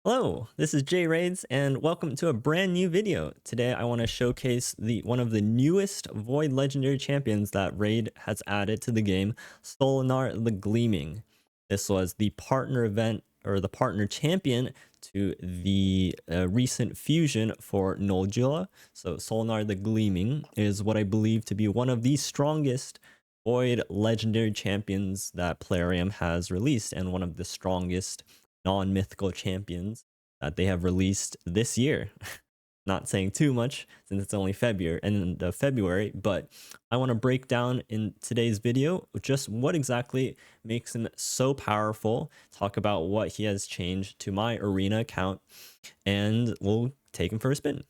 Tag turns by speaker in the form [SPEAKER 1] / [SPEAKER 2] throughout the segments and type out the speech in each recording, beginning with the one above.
[SPEAKER 1] Hello, this is Jay Raids, and welcome to a brand new video. Today I want to showcase one of the newest Void Legendary Champions that Raid has added to the game, Solanar the Gleaming. This was the partner event, or the partner champion to the recent fusion for Noldula. So Solanar the Gleaming is what I believe to be one of the strongest Void Legendary Champions that Plarium has released, and one of the strongest non-mythical champions that they have released this year. Not saying too much since it's only February, but I want to break down in today's video just what exactly makes him so powerful, talk about what he has changed to my arena account, and we'll take him for a spin.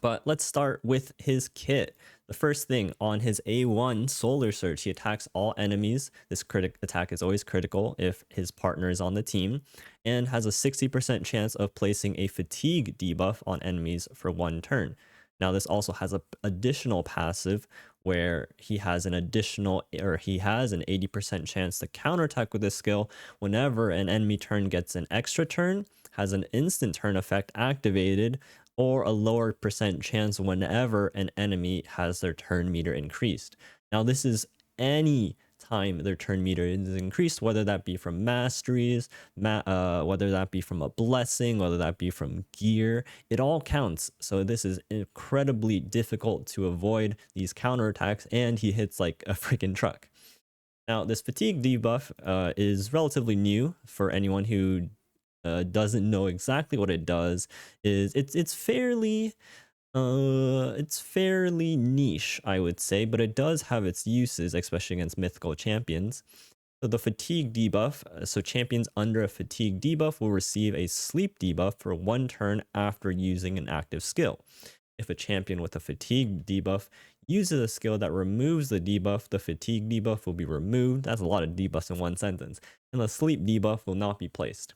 [SPEAKER 1] But let's start with his kit. The first thing, on his A1 Solar Surge, he attacks all enemies. This attack is always critical if his partner is on the team, and has a 60% chance of placing a fatigue debuff on enemies for 1 turn. Now this also has an additional passive where he has an 80% chance to counterattack with this skill whenever an enemy turn gets an extra turn, has an instant turn effect activated, or a lower percent chance whenever an enemy has their turn meter increased. Now this is any time their turn meter is increased, whether that be from masteries, whether that be from a blessing, whether that be from gear, it all counts. So this is incredibly difficult to avoid these counterattacks, and he hits like a freaking truck. Now this fatigue debuff is relatively new for anyone who doesn't know exactly what it does. It's fairly niche, I would say, but it does have its uses, especially against mythical champions. So the fatigue debuff, so champions under a fatigue debuff will receive a sleep debuff for 1 turn after using an active skill. If a champion with a fatigue debuff uses a skill that removes the debuff, the fatigue debuff will be removed. That's a lot of debuffs in one sentence. And the sleep debuff will not be placed.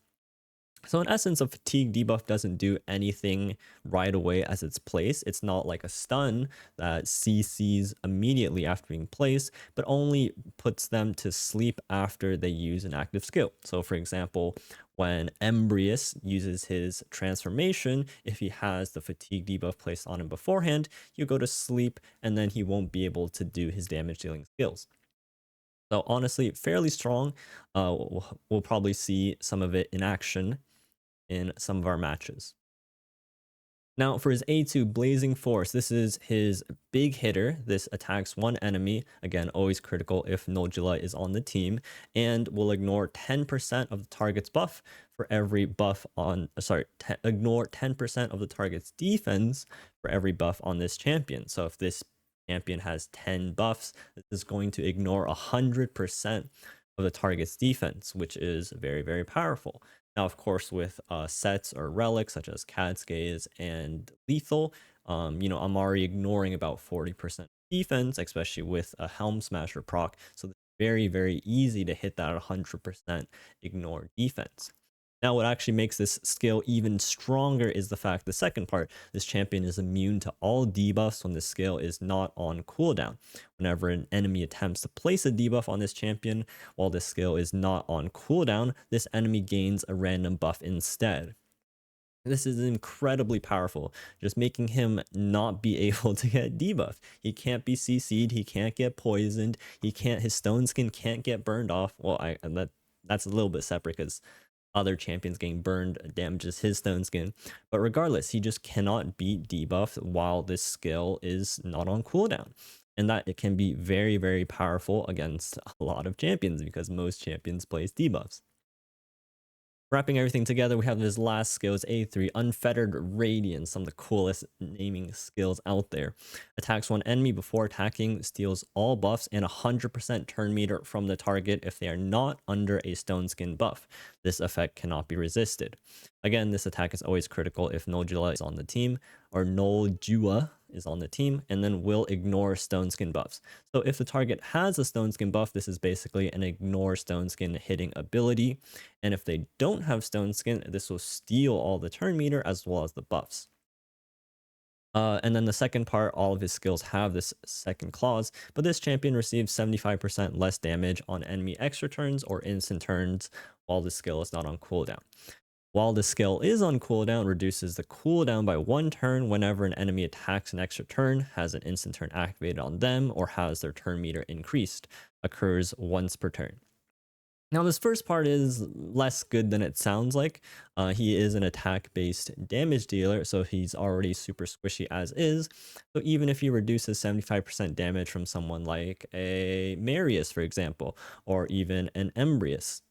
[SPEAKER 1] So in essence, a fatigue debuff doesn't do anything right away as it's placed. It's not like a stun that CCs immediately after being placed, but only puts them to sleep after they use an active skill. So for example, when Embrius uses his transformation, if he has the fatigue debuff placed on him beforehand, you go to sleep and then he won't be able to do his damage dealing skills. So honestly, fairly strong. We'll probably see some of it in action in some of our matches. Now for his A2 Blazing Force, this is his big hitter. This attacks 1 enemy, again always critical if Noldula is on the team, and will ignore 10% of the target's buff for every buff on, ignore 10% of the target's defense for every buff on this champion. So if this champion has 10 buffs, this is going to ignore 100% of the target's defense, which is very, very powerful. Now, of course, with sets or relics such as Cat's Gaze and Lethal, I'm already ignoring about 40% defense, especially with a Helm Smasher proc. So it's very, very easy to hit that 100% ignore defense. Now, what actually makes this skill even stronger is the fact, the second part, this champion is immune to all debuffs when the skill is not on cooldown. Whenever an enemy attempts to place a debuff on this champion while this skill is not on cooldown, this enemy gains a random buff instead. This is incredibly powerful, just making him not be able to get debuffed. He can't be CC'd, he can't get poisoned, his stone skin can't get burned off. Well, that's a little bit separate because other champions getting burned damages his stone skin, but regardless, he just cannot be debuffed while this skill is not on cooldown, and that it can be very, very powerful against a lot of champions because most champions place debuffs. Wrapping everything together, we have his last skills, A3, Unfettered Radiance, some of the coolest naming skills out there. Attacks 1 enemy before attacking, steals all buffs and 100% turn meter from the target if they are not under a stone skin buff. This effect cannot be resisted. Again, this attack is always critical if Noldula is on the team, or Noldua is on the team, and then will ignore stone skin buffs. So if the target has a stone skin buff, this is basically an ignore stone skin hitting ability. And if they don't have stone skin, this will steal all the turn meter as well as the buffs. And then the second part, all of his skills have this second clause, but this champion receives 75% less damage on enemy extra turns or instant turns while the skill is not on cooldown. While the skill is on cooldown, reduces the cooldown by 1 turn whenever an enemy attacks an extra turn, has an instant turn activated on them, or has their turn meter increased. Occurs once per turn. Now, this first part is less good than it sounds like. He is an attack-based damage dealer, so he's already super squishy as is. So even if he reduces 75% damage from someone like a Marius, for example, or even an Embrius,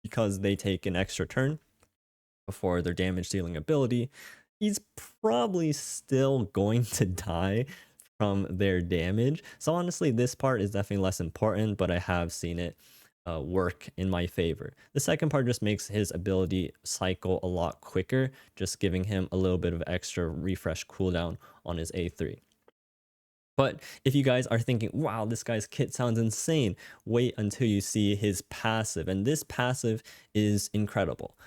[SPEAKER 1] because they take an extra turn before their damage dealing ability, he's probably still going to die from their damage. So honestly, this part is definitely less important, but I have seen it work in my favor. The second part just makes his ability cycle a lot quicker, just giving him a little bit of extra refresh cooldown on his A3. But if you guys are thinking, wow, this guy's kit sounds insane, wait until you see his passive. And this passive is incredible.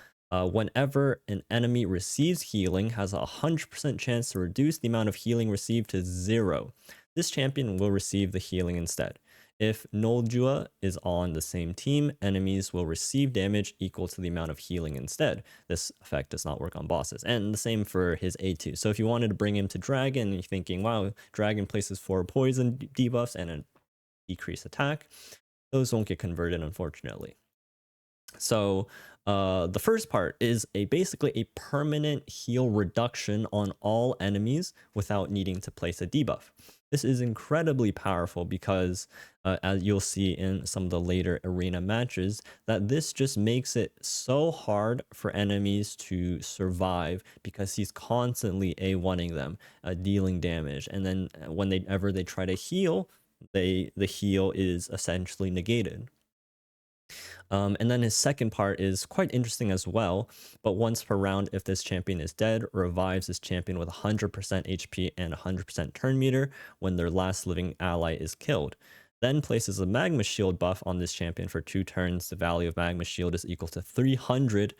[SPEAKER 1] Whenever an enemy receives healing, has a 100% chance to reduce the amount of healing received to 0. This champion will receive the healing instead. If Noljua is on the same team, enemies will receive damage equal to the amount of healing instead. This effect does not work on bosses. And the same for his A2. So if you wanted to bring him to Dragon, and you're thinking, wow, Dragon places 4 poison debuffs and a decreased attack, those won't get converted, unfortunately. So the first part is basically a permanent heal reduction on all enemies without needing to place a debuff. This is incredibly powerful because, as you'll see in some of the later arena matches, that this just makes it so hard for enemies to survive because he's constantly A1ing them, dealing damage. And then whenever they try to heal, the heal is essentially negated. And then his second part is quite interesting as well, but once per round, if this champion is dead, revives this champion with 100% HP and 100% turn meter when their last living ally is killed. Then places a magma shield buff on this champion for 2 turns. The value of magma shield is equal to 300%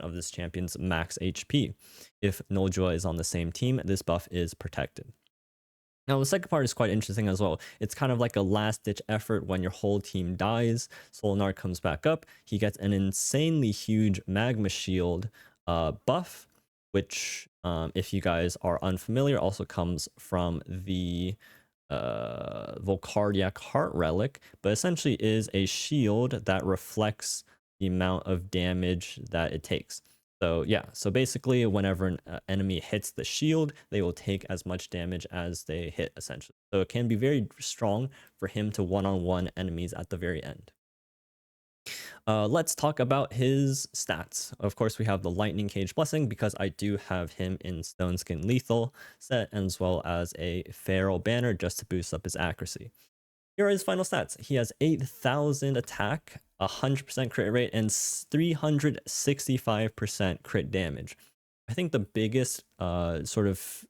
[SPEAKER 1] of this champion's max HP. If Noljua is on the same team, this buff is protected. Now, the second part is quite interesting as well. It's kind of like a last-ditch effort when your whole team dies. Solanar comes back up. He gets an insanely huge magma shield buff, which, if you guys are unfamiliar, also comes from the Volcardiac Heart Relic, but essentially is a shield that reflects the amount of damage that it takes. So yeah, so basically whenever an enemy hits the shield, they will take as much damage as they hit, essentially. So it can be very strong for him to one-on-one enemies at the very end. Let's talk about his stats. Of course, we have the Lightning Cage Blessing because I do have him in Stone Skin Lethal set, as well as a Feral Banner just to boost up his accuracy. Here are his final stats. He has 8,000 attack, 100% crit rate, and 365% crit damage. I think the biggest sort of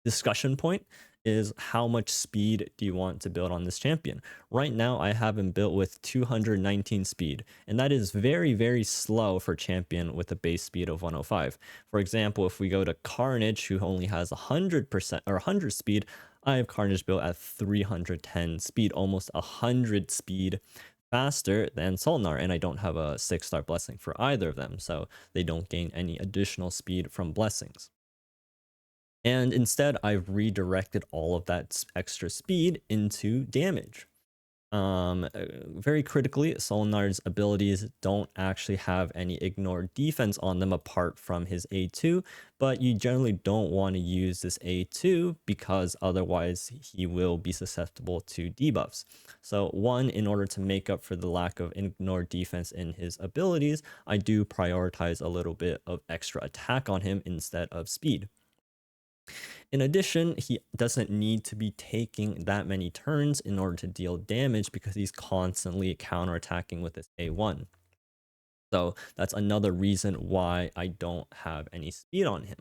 [SPEAKER 1] discussion point is how much speed do you want to build on this champion. Right now, I have him built with 219 speed, and that is very, very slow for champion with a base speed of 105. For example, if we go to Carnage, who only has 100% or 100 speed, I have Carnage built at 310 speed, almost 100 speed faster than Solanar, and I don't have a 6-star blessing for either of them, so they don't gain any additional speed from blessings. And instead, I've redirected all of that extra speed into damage. Very critically, Solanar's abilities don't actually have any ignore defense on them apart from his A2, but you generally don't want to use this A2 because otherwise he will be susceptible to debuffs. So one, in order to make up for the lack of ignore defense in his abilities, I do prioritize a little bit of extra attack on him instead of speed. In addition, he doesn't need to be taking that many turns in order to deal damage because he's constantly counterattacking with his A1. So that's another reason why I don't have any speed on him.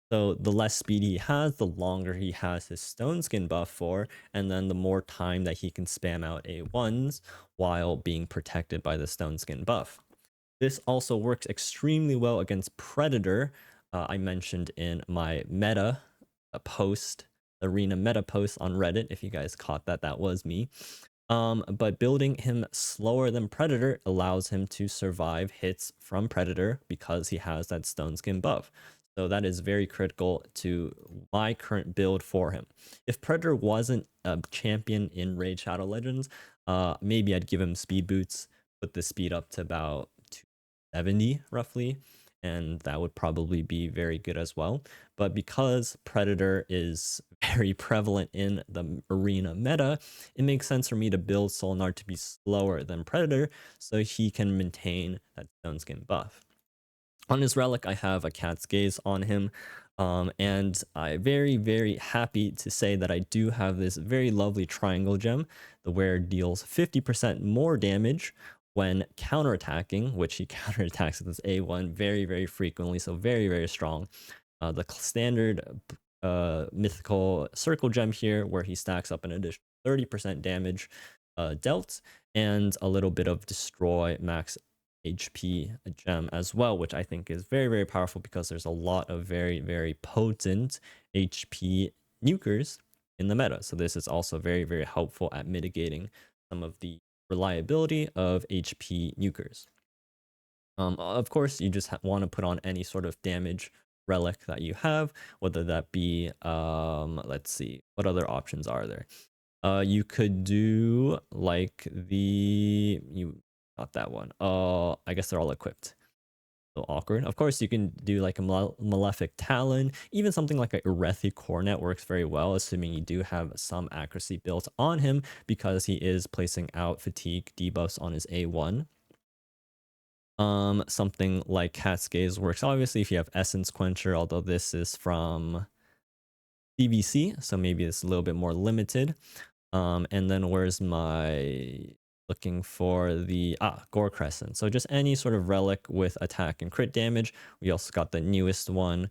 [SPEAKER 1] So the less speed he has, the longer he has his Stone Skin buff for, and then the more time that he can spam out A1s while being protected by the Stone Skin buff. This also works extremely well against Predator. I mentioned in my meta post, arena meta post on Reddit. If you guys caught that, that was me. But building him slower than Predator allows him to survive hits from Predator because he has that stone skin buff. So that is very critical to my current build for him. If Predator wasn't a champion in Raid Shadow Legends, maybe I'd give him speed boots, put the speed up to about 270 roughly, and that would probably be very good as well. But because Predator is very prevalent in the arena meta, it makes sense for me to build Solanar to be slower than Predator so he can maintain that stone skin buff. On his relic, I have a cat's gaze on him. And I'm very, very happy to say that I do have this very lovely triangle gem. The wearer deals 50% more damage when counterattacking, which he counterattacks with his A1 very, very frequently, so very, very strong. The standard mythical circle gem here, where he stacks up an additional 30% damage dealt, and a little bit of destroy max HP gem as well, which I think is very, very powerful because there's a lot of very, very potent HP nukers in the meta. So this is also very, very helpful at mitigating some of the reliability of HP nukers. Of course, you just want to put on any sort of damage relic that you have, whether that be, let's see, what other options are there? You could do like not that one. I guess they're all equipped. So awkward. Of course, you can do like a Malefic Talon. Even something like a Erethi Cornet works very well, assuming you do have some accuracy built on him because he is placing out fatigue debuffs on his A1. Something like Cat's Gaze works obviously if you have Essence Quencher, although this is from CVC, so maybe it's a little bit more limited. And then where's my looking for the Gore Crescent? So just any sort of relic with attack and crit damage. We also got the newest one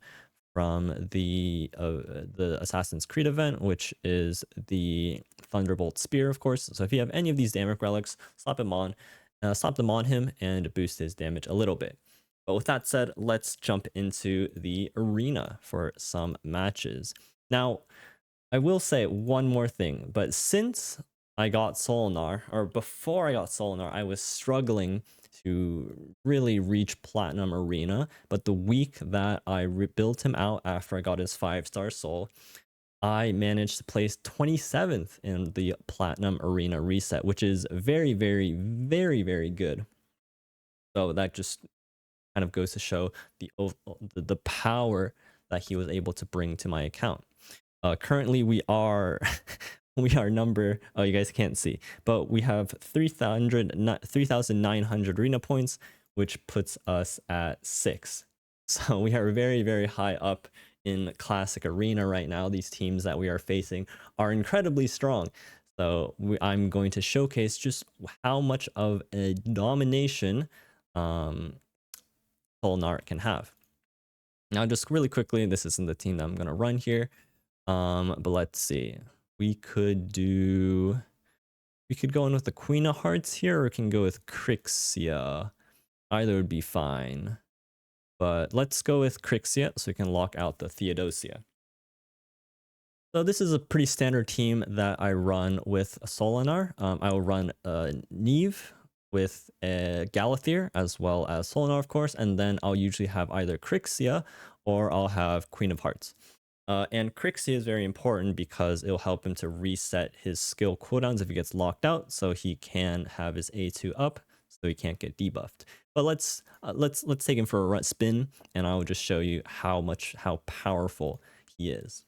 [SPEAKER 1] from the Assassin's Creed event, which is the Thunderbolt Spear, of course. So if you have any of these damage relics, slap them on him and boost his damage a little bit. But with that said, let's jump into the arena for some matches. Now, I will say one more thing, but since I got Solanar, or before I got Solanar, I was struggling to really reach Platinum Arena. But the week that I built him out after I got his 5-star soul, I managed to place 27th in the Platinum Arena reset, which is very, very, very, very good. So that just kind of goes to show the power that he was able to bring to my account. Currently we are we are number, oh, you guys can't see, but we have 3,900 arena points, which puts us at 6. So we are very, very high up in classic arena right now. These teams that we are facing are incredibly strong. So I'm going to showcase just how much of a domination Solanar can have. Now, just really quickly, this isn't the team that I'm going to run here. But let's see. We could go in with the Queen of Hearts here, or we can go with Crixia. Either would be fine. But let's go with Crixia so we can lock out the Theodosia. So this is a pretty standard team that I run with Solanar. I will run Neve with Galathyr as well as Solanar, of course, and then I'll usually have either Crixia or I'll have Queen of Hearts. And Crixia is very important because it'll help him to reset his skill cooldowns if he gets locked out, so he can have his A2 up, so he can't get debuffed. But let's take him for a spin, and I'll just show you how powerful he is.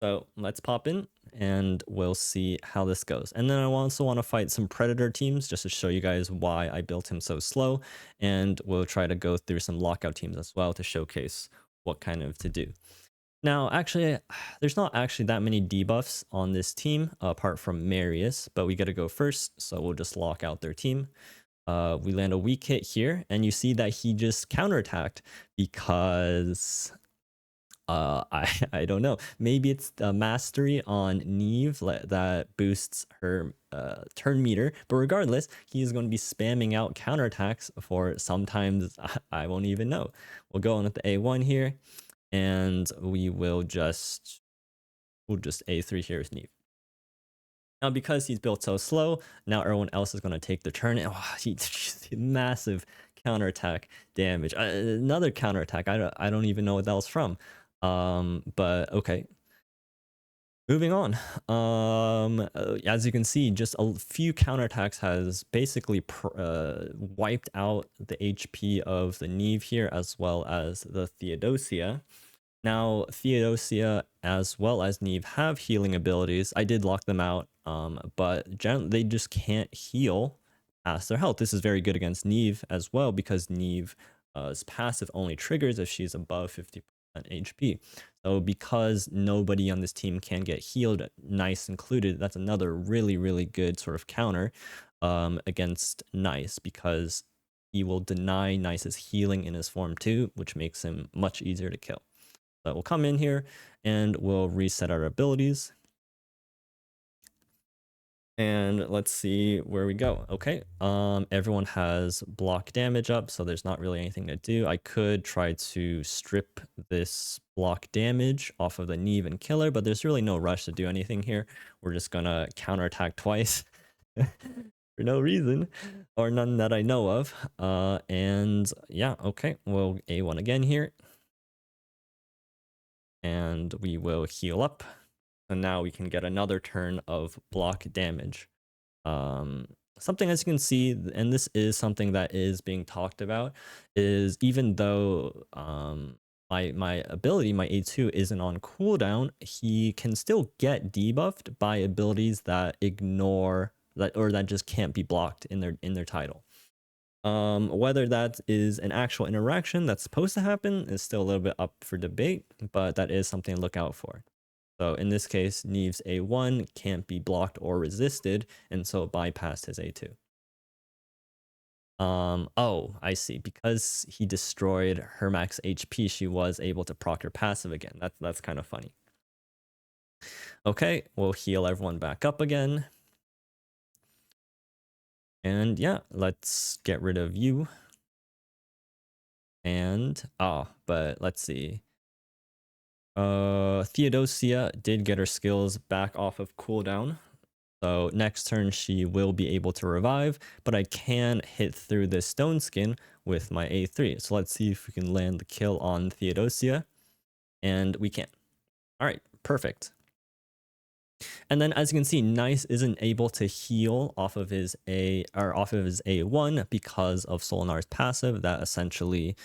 [SPEAKER 1] So let's pop in, and we'll see how this goes. And then I also want to fight some Predator teams just to show you guys why I built him so slow, and we'll try to go through some lockout teams as well to showcase what kind of to do. Now, actually, there's not actually that many debuffs on this team apart from Marius, but we got to go first, so we'll just lock out their team. We land a weak hit here, and you see that he just counterattacked because I don't know. Maybe it's the mastery on Neve that boosts her turn meter, but regardless, he is going to be spamming out counterattacks for sometimes I won't even know. We'll go on with the A1 here, and we'll just A3 here with Neve. Now, because he's built so slow, now everyone else is going to take the turn. Oh, massive counterattack damage. Another counterattack. I don't even know what that was from. But okay. Moving on. As you can see, just a few counterattacks has basically wiped out the HP of the Neve here, as well as the Theodosia. Now, Theodosia as well as Neve have healing abilities. I did lock them out, but generally they just can't heal past their health. This is very good against Neve as well, because Neve's passive only triggers if she's above 50% HP. So because nobody on this team can get healed, Nice included, that's another really, really good sort of counter against Nice, because he will deny Nice's healing in his form too, which makes him much easier to kill. But we'll come in here and we'll reset our abilities. And let's see where we go. Okay, everyone has block damage up, so there's not really anything to do. I could try to strip this block damage off of the Neve and Killer, but there's really no rush to do anything here. We're just gonna counterattack twice for no reason, or none that I know of. And yeah, okay, we'll A1 again here. And we will heal up. So now we can get another turn of block damage. Something, as you can see, and this is something that is being talked about, is even though my ability, my A2, isn't on cooldown, he can still get debuffed by abilities that ignore that, or that just can't be blocked in their title. Whether that is an actual interaction that's supposed to happen is still a little bit up for debate, but that is something to look out for. So in this case, Neve's A1 can't be blocked or resisted, and so it bypassed his A2. Oh, I see. Because he destroyed her max HP, she was able to proc her passive again. That's kind of funny. Okay, we'll heal everyone back up again. And yeah, let's get rid of you. And but let's see. Theodosia did get her skills back off of cooldown. So next turn she will be able to revive, but I can hit through this stone skin with my A3. So let's see if we can land the kill on Theodosia. And we can. All right, perfect. And then as you can see, Nice isn't able to heal off of his A1 because of Solanar's passive that essentially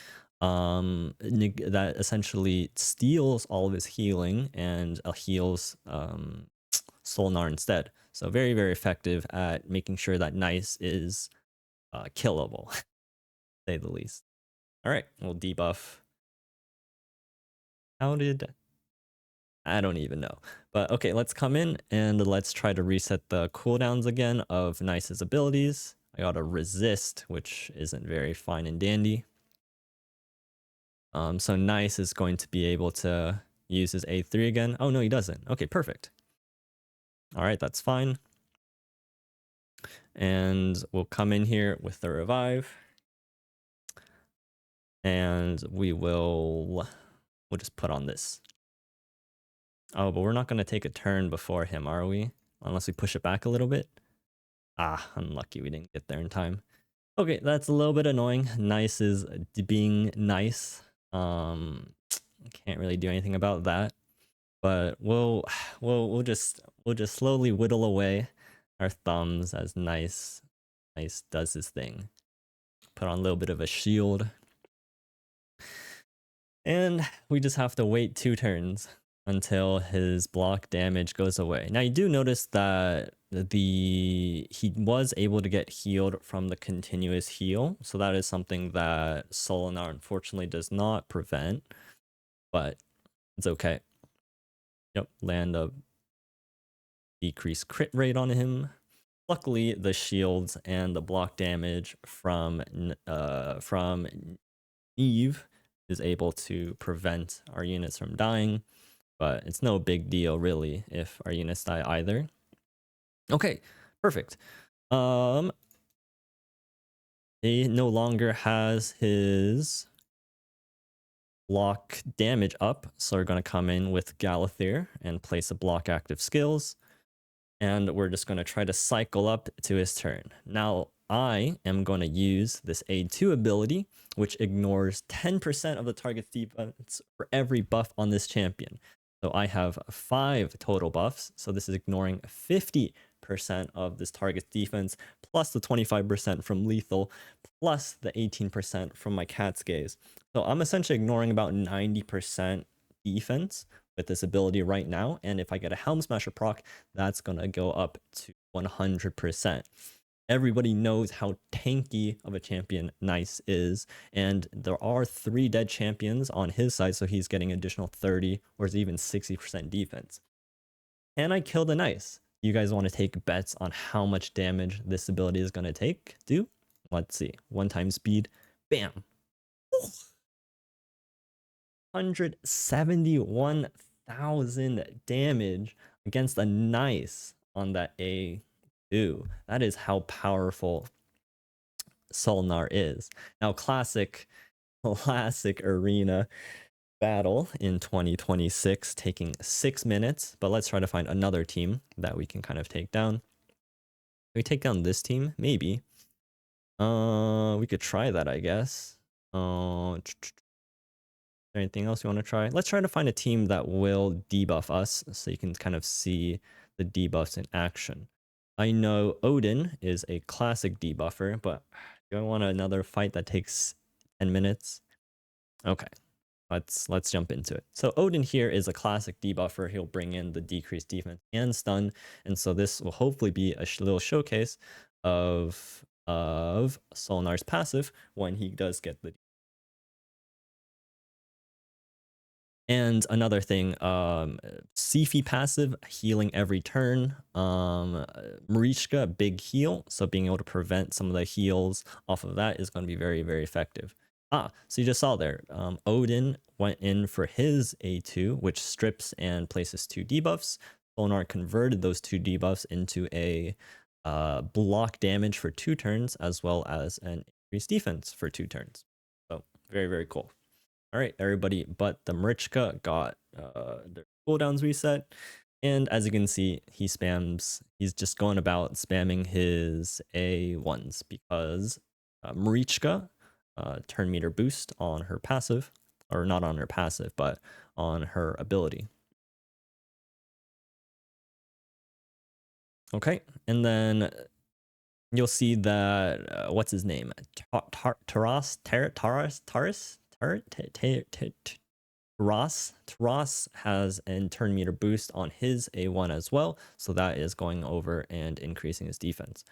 [SPEAKER 1] steals all of his healing and heals Solanar instead. So very, very effective at making sure that Nice is killable, to say the least. All right, we'll debuff. How did... I don't even know. But okay, let's come in and let's try to reset the cooldowns again of Nice's abilities. I got a resist, which isn't very fine and dandy. So Nice is going to be able to use his A3 again. Oh, no, he doesn't. Okay, perfect. All right, that's fine. And we'll come in here with the revive. And we'll just put on this. Oh, but we're not going to take a turn before him, are we? Unless we push it back a little bit. Ah, unlucky we didn't get there in time. Okay, that's a little bit annoying. Nice is being nice. Can't really do anything about that. But we'll just slowly whittle away our thumbs as Nice does his thing. Put on a little bit of a shield. And we just have to wait 2 turns until his block damage goes away. Now you do notice that he was able to get healed from the continuous heal. So that is something that Solanar unfortunately does not prevent, but it's okay. Yep, land a decreased crit rate on him. Luckily, the shields and the block damage from Eve is able to prevent our units from dying. But it's no big deal, really, if our units die either. Okay, perfect. He no longer has his block damage up, so we're going to come in with Galathyr and place a block active skills. And we're just going to try to cycle up to his turn. Now, I am going to use this A2 ability, which ignores 10% of the target's defense for every buff on this champion. So I have 5 total buffs. So this is ignoring 50% of this target's defense, plus the 25% from lethal, plus the 18% from my cat's gaze. So I'm essentially ignoring about 90% defense with this ability right now. And if I get a Helm Smasher proc, that's going to go up to 100%. Everybody knows how tanky of a champion Nice is, and there are 3 dead champions on his side, so he's getting additional 30 or even 60% defense. And I killed a Nice. You guys want to take bets on how much damage this ability is going to do? Let's see. 1 time speed. Bam. 171,000 damage against a Nice on that A2. That is how powerful Solanar is. Now, classic arena battle in 2026, taking 6 minutes, but let's try to find another team that we can kind of take down. Can we take down this team? Maybe. We could try that, I guess. Anything else you want to try? Let's try to find a team that will debuff us so you can kind of see the debuffs in action. I know Odin is a classic debuffer, but do I want another fight that takes 10 minutes? Okay, let's jump into it. So Odin here is a classic debuffer. He'll bring in the decreased defense and stun, and so this will hopefully be a little showcase of Solanar's passive when he does get the. And another thing, Sifi passive, healing every turn. Marichka, big heal, so being able to prevent some of the heals off of that is going to be very, very effective. So you just saw there, Odin went in for his A2, which strips and places 2 debuffs. Solanar converted those 2 debuffs into a block damage for 2 turns, as well as an increased defense for 2 turns. So very, very cool. All right, everybody, but the Marichka got their cooldowns reset. And as you can see, he's just going about spamming his A1s because Marichka, turn meter boost on her passive, or not on her passive, but on her ability. Okay, and then you'll see that, what's his name? Taras has a turn meter boost on his A1 as well, so that is going over and increasing his defense.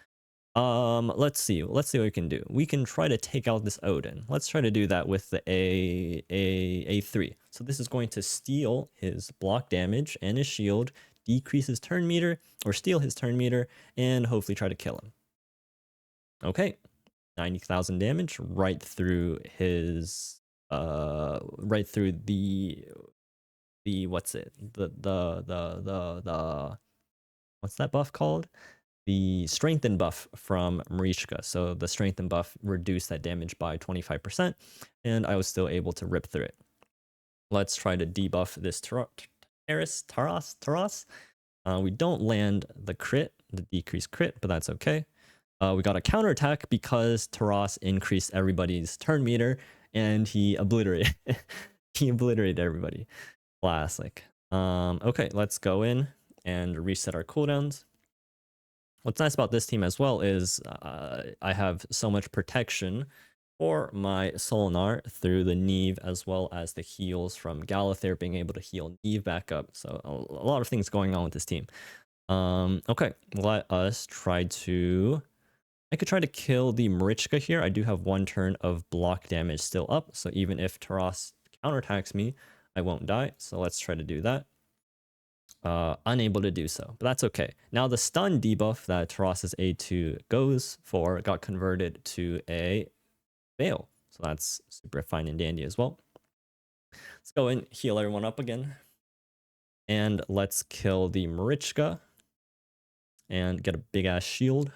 [SPEAKER 1] Let's see what we can do. We can try to take out this Odin. Let's try to do that with the A3. So this is going to steal his block damage and his shield, decrease his turn meter, or steal his turn meter, and hopefully try to kill him. Okay, 90,000 damage right through his right through the what's it, the what's that buff called, the strengthen buff from Marichka. So the strengthen buff reduced that damage by 25%, and I was still able to rip through it. Let's try to debuff this Taras. We don't land the crit, the decreased crit, but that's okay. We got a counterattack because Taras increased everybody's turn meter, and he obliterated everybody. Classic. Okay, let's go in and reset our cooldowns. What's nice about this team as well is I have so much protection for my Solanar through the Neve, as well as the heals from Galather being able to heal Neve back up. So a lot of things going on with this team. Okay, let us try to. I could try to kill the Marichka here. I do have 1 turn of block damage still up, so even if Taras counterattacks me, I won't die. So let's try to do that. Unable to do so, but that's okay. Now the stun debuff that Taras's A2 goes for got converted to a Veil, so that's super fine and dandy as well. Let's go and heal everyone up again, and let's kill the Marichka and get a big ass shield.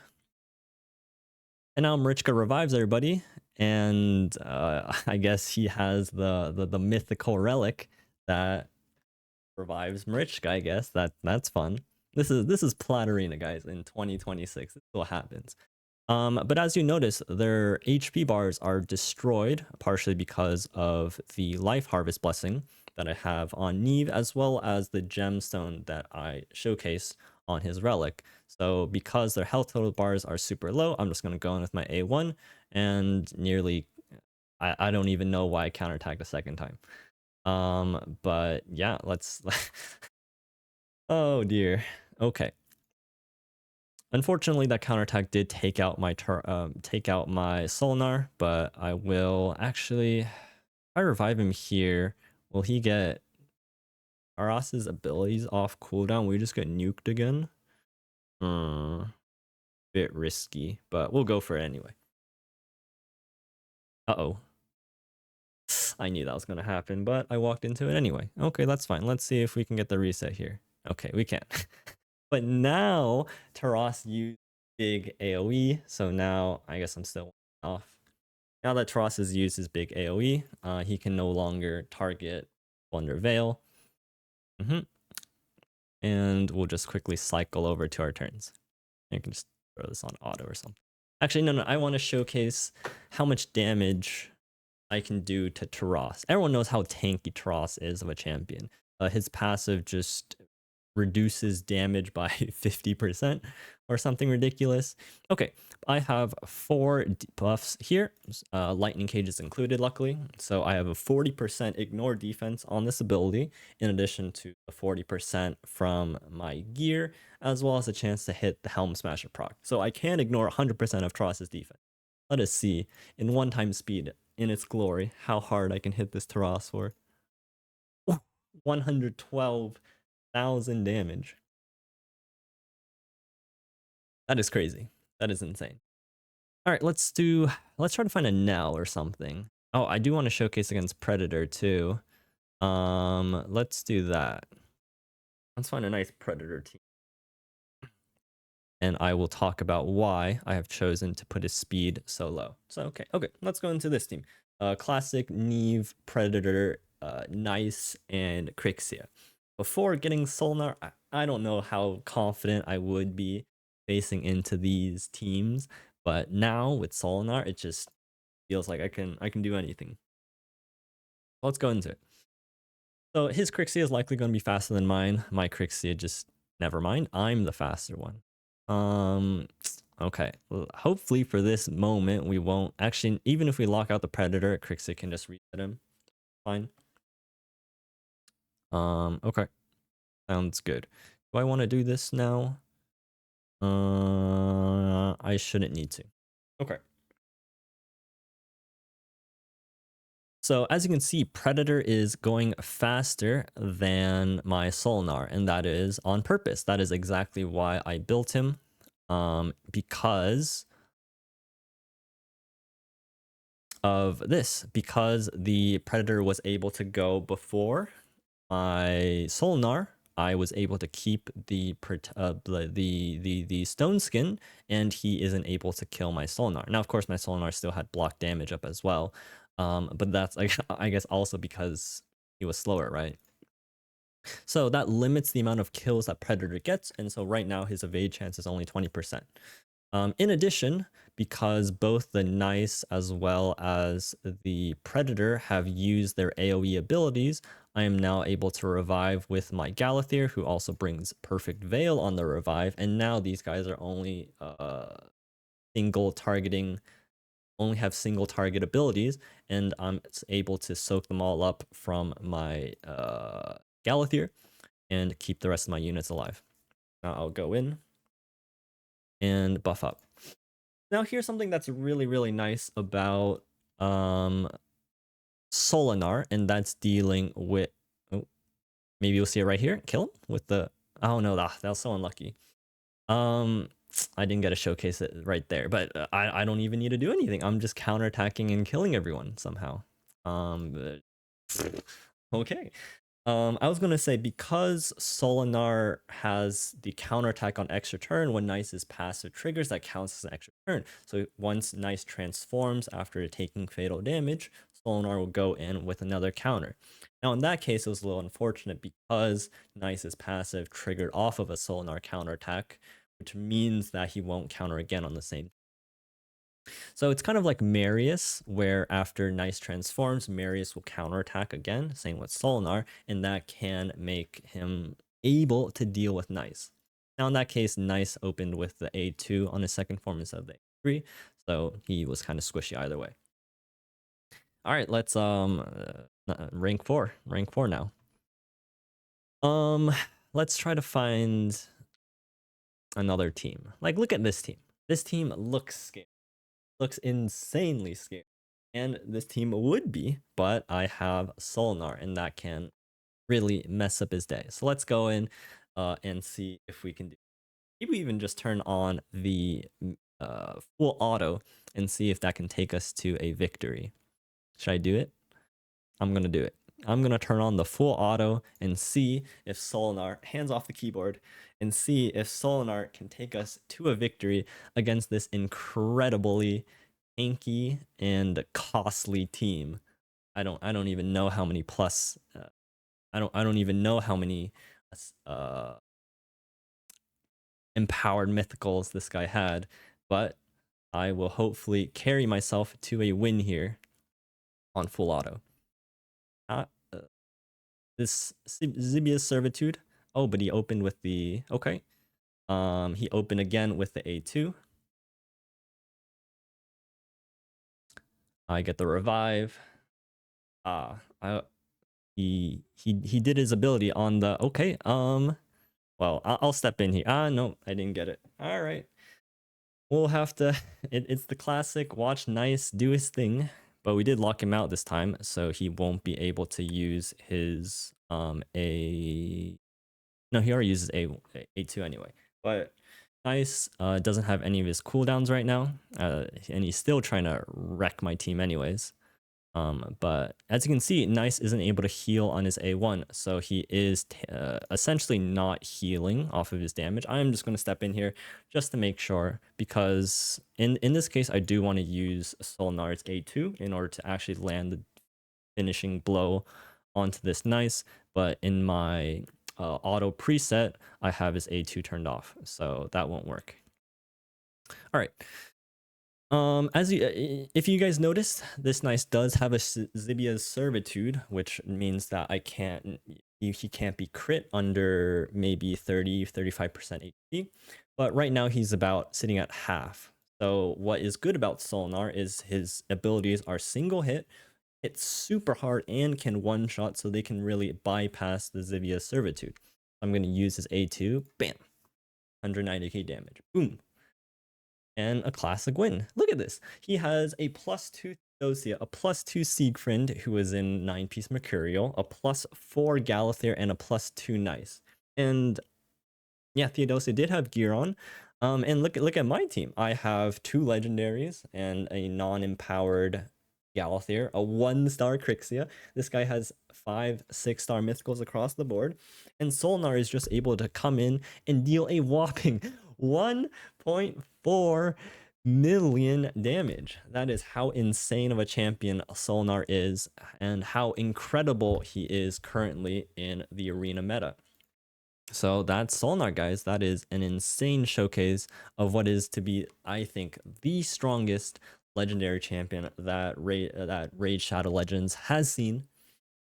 [SPEAKER 1] And now Marichka revives everybody, and I guess he has the mythical relic that revives Marichka. I guess that's fun. This is Plat Arena, guys, in 2026. This is what happens. But as you notice, their HP bars are destroyed, partially because of the Life Harvest Blessing that I have on Neve, as well as the gemstone that I showcase on his relic. So because their health total bars are super low, I'm just going to go in with my A1 and nearly... I don't even know why I counterattacked a second time. But yeah, let's... Oh dear. Okay. Unfortunately, that counterattack did take out my Solanar, but I will actually... If I revive him here, will he get Aras's abilities off cooldown? Will we just get nuked again? Bit risky, but we'll go for it anyway. Uh-oh. I knew that was going to happen, but I walked into it anyway. Okay, that's fine. Let's see if we can get the reset here. Okay, we can. But now Taras used big AoE, so now I guess I'm still off. Now that Taras has used his big AoE, he can no longer target Wonder Veil. And we'll just quickly cycle over to our turns. I can just throw this on auto or something. Actually, no, I want to showcase how much damage I can do to Taras. Everyone knows how tanky Taras is of a champion. His passive just reduces damage by 50% or something ridiculous. Okay, I have 4 buffs here, lightning cages included, luckily. So I have a 40% ignore defense on this ability, in addition to the 40% from my gear, as well as a chance to hit the Helm Smasher proc. So I can ignore 100% of Taras's defense. Let us see, in 1x speed, in its glory, how hard I can hit this Taras for. 112,000 damage. That is crazy. That is insane. All right, let's try to find a Nell or something. Oh, I do want to showcase against Predator too. Let's do that. Let's find a nice Predator team. And I will talk about why I have chosen to put his speed so low. So, okay, let's go into this team. Classic Neve, Predator, Nice, and Crixia. Before getting Solanar, I don't know how confident I would be facing into these teams, but now with Solanar, it just feels like I can do anything. Let's go into it. So his Crixia is likely going to be faster than mine. My Crixia, just never mind. I'm the faster one. Okay. Hopefully for this moment we won't actually. Even if we lock out the Predator, Crixia can just reset him. Fine. Okay. Sounds good. Do I want to do this now? I shouldn't need to. Okay. So as you can see, Predator is going faster than my Solanar, and that is on purpose. That is exactly why I built him, because of this. Because the Predator was able to go before my Solanar, I was able to keep the stone skin, and he isn't able to kill my Solanar. Now, of course, my Solanar still had block damage up as well, but that's like I guess also because he was slower, right? So that limits the amount of kills that Predator gets, and so right now his evade chance is only 20%. In addition, because both the Nice as well as the Predator have used their AoE abilities, I am now able to revive with my Galathir, who also brings Perfect Veil on the revive, and now these guys are only only have single target abilities, and I'm able to soak them all up from my Galathir and keep the rest of my units alive. Now I'll go in and buff up. Now here's something that's really nice about Solanar, and that's dealing with... Oh, maybe you'll see it right here. Kill him with the... Oh no, that was so unlucky. I didn't get to showcase it right there, but I don't even need to do anything. I'm just counterattacking and killing everyone somehow. Okay. I was gonna say, because Solanar has the counterattack on extra turn when Nice's passive triggers, that counts as an extra turn. So once Nice transforms after taking fatal damage, Solanar will go in with another counter. Now, in that case, it was a little unfortunate because Nice's passive triggered off of a Solanar counterattack, which means that he won't counter again on the same. So it's kind of like Marius, where after Nice transforms, Marius will counterattack again, same with Solanar, and that can make him able to deal with Nice. Now in that case, Nice opened with the A2 on his second form instead of the A3, so he was kind of squishy either way. All right, let's rank 4 now. Let's try to find another team. Like, look at this team. This team looks scary. Looks insanely scary. And this team would be, but I have Solanar, and that can really mess up his day. So let's go in and see if we can do. Maybe even just turn on the full auto and see if that can take us to a victory. Should I do it? I'm gonna do it. I'm gonna turn on the full auto and see if Solanar, hands off the keyboard, and see if Solanar can take us to a victory against this incredibly tanky and costly team. I don't even know how many plus. I don't even know how many empowered mythicals this guy had, but I will hopefully carry myself to a win here on full auto. This Zibia's Servitude. Oh, but he opened with the... Okay. He opened again with the A2. I get the revive. He did his ability on the... Okay, well, I'll step in here. No, I didn't get it. All right. We'll have to... It's the classic watch Nice do his thing. But we did lock him out this time, so he won't be able to use his A... No, he already uses A2 anyway. But Nice doesn't have any of his cooldowns right now, and he's still trying to wreck my team anyways. But as you can see, Nice isn't able to heal on his A1, so he is essentially not healing off of his damage. I'm just going to step in here just to make sure, because in this case, I do want to use Solanar's A2 in order to actually land the finishing blow onto this Nice, but in my auto preset, I have his A2 turned off, so that won't work. All right. If you guys noticed, this Nice does have a Zibia's Servitude, which means that he can't be crit under maybe 35% HP, but right now he's about sitting at half. So what is good about Solanar is his abilities are single hit super hard, and can one-shot, so they can really bypass the Zibia's Servitude. I'm going to use his A2, bam, 190k damage, boom. And a classic win. Look at this. He has a +2 Theodosia, a +2 Siegfried, who is in 9-piece Mercurial, a +4 Galather, and a +2 Nice. And yeah, Theodosia did have gear on. And look at my team. I have 2 legendaries and a non-empowered Galather, a 1-star Crixia. This guy has 5 6-star mythicals across the board. And Solanar is just able to come in and deal a whopping 1.4 million damage. That is how insane of a champion Solanar is, and how incredible he is currently in the arena meta. So that's Solanar, guys. That is an insane showcase of what is to be, I think, the strongest legendary champion that Raid Shadow Legends has seen.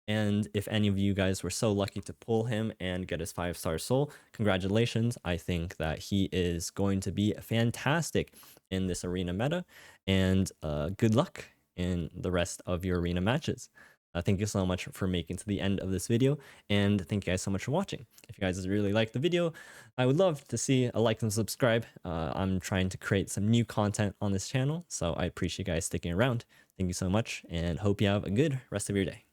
[SPEAKER 1] And if any of you guys were so lucky to pull him and get his 5-star soul, congratulations. I think that he is going to be fantastic in this arena meta, and good luck in the rest of your arena matches. Thank you so much for making it to the end of this video, and thank you guys so much for watching. If you guys really like the video, I would love to see a like and subscribe. I'm trying to create some new content on this channel, so I appreciate you guys sticking around. Thank you so much, and hope you have a good rest of your day.